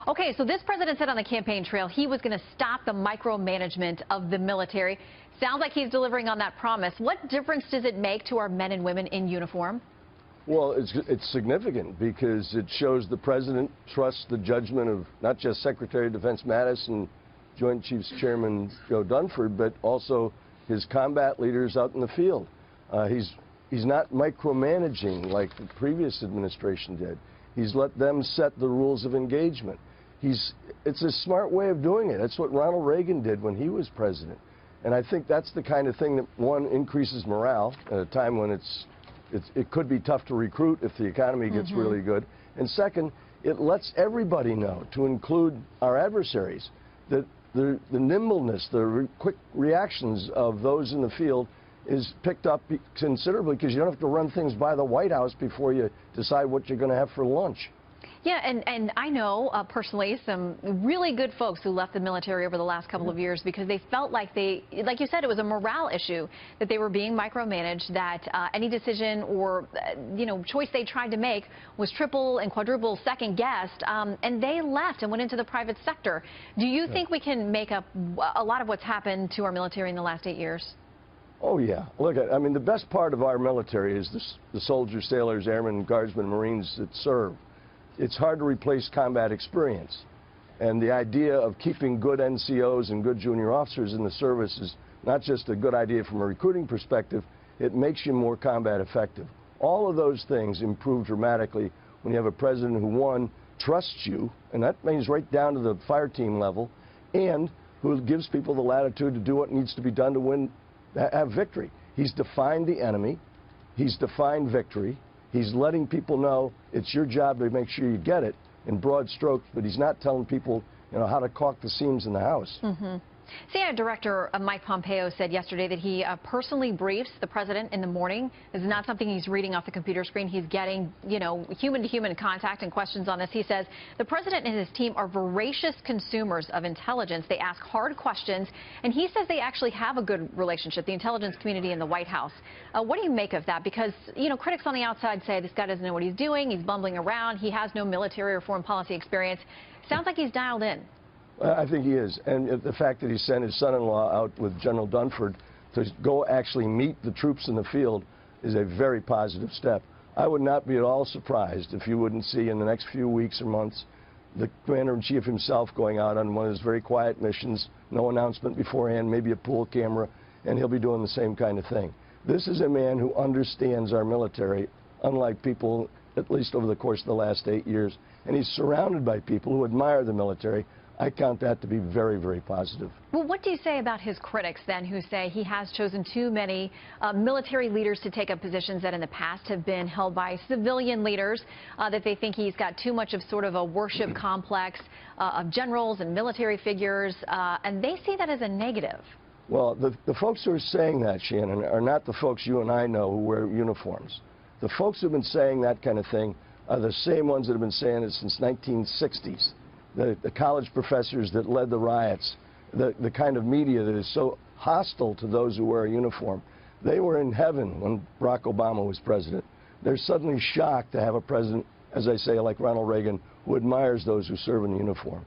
Okay, so this president said on the campaign trail he was going to stop the micromanagement of the military. Sounds like he's delivering on that promise. What difference does it make to our men and women in uniform? Well, it's significant because it shows the president trusts the judgment of not just Secretary of Defense Mattis and Joint Chiefs Chairman Joe Dunford, but also his combat leaders out in the field. He's not micromanaging like the previous administration did. He's let them set the rules of engagement. It's a smart way of doing it. That's what Ronald Reagan did when he was president. And I think that's the kind of thing that, one, increases morale at a time when it could be tough to recruit if the economy gets really good. And second, it lets everybody know, to include our adversaries, that the nimbleness, the quick reactions of those in the field is picked up considerably because you don't have to run things by the White House before you decide what you're going to have for lunch. Yeah, and I know personally some really good folks who left the military over the last couple of years because they felt like like you said, it was a morale issue, that they were being micromanaged, that any decision or choice they tried to make was triple and quadruple second guessed, and they left and went into the private sector. Do you think we can make up a lot of what's happened to our military in the last 8 years? Oh, yeah. Look, I mean, the best part of our military is the soldiers, sailors, airmen, guardsmen, Marines that serve. It's hard to replace combat experience. And the idea of keeping good NCOs and good junior officers in the service is not just a good idea from a recruiting perspective, it makes you more combat effective. All of those things improve dramatically when you have a president who, one, trusts you, and that means right down to the fire team level, and who gives people the latitude to do what needs to be done to have victory. He's defined the enemy. He's defined victory. He's letting people know it's your job to make sure you get it in broad strokes, but he's not telling people, how to caulk the seams in the house. CIA Director Mike Pompeo said yesterday that he personally briefs the president in the morning. This is not something he's reading off the computer screen. He's getting, human-to-human contact and questions on this. He says the president and his team are voracious consumers of intelligence. They ask hard questions, and he says they actually have a good relationship, the intelligence community and the White House. What do you make of that? Because, critics on the outside say this guy doesn't know what he's doing. He's bumbling around. He has no military or foreign policy experience. Sounds like he's dialed in. I think he is, and the fact that he sent his son-in-law out with General Dunford to go actually meet the troops in the field is a very positive step. I would not be at all surprised if you wouldn't see in the next few weeks or months the Commander-in-Chief himself going out on one of his very quiet missions, no announcement beforehand, maybe a pool camera, and he'll be doing the same kind of thing. This is a man who understands our military, unlike people, at least over the course of the last 8 years, and he's surrounded by people who admire the military. I count that to be very, very positive. Well, what do you say about his critics, then, who say he has chosen too many military leaders to take up positions that in the past have been held by civilian leaders, that they think he's got too much of sort of a worship complex of generals and military figures, and they see that as a negative? Well, the folks who are saying that, Shannon, are not the folks you and I know who wear uniforms. The folks who have been saying that kind of thing are the same ones that have been saying it since 1960s. The college professors that led the riots, the kind of media that is so hostile to those who wear a uniform. They were in heaven when Barack Obama was president. They're suddenly shocked to have a president, as I say, like Ronald Reagan, who admires those who serve in the uniform.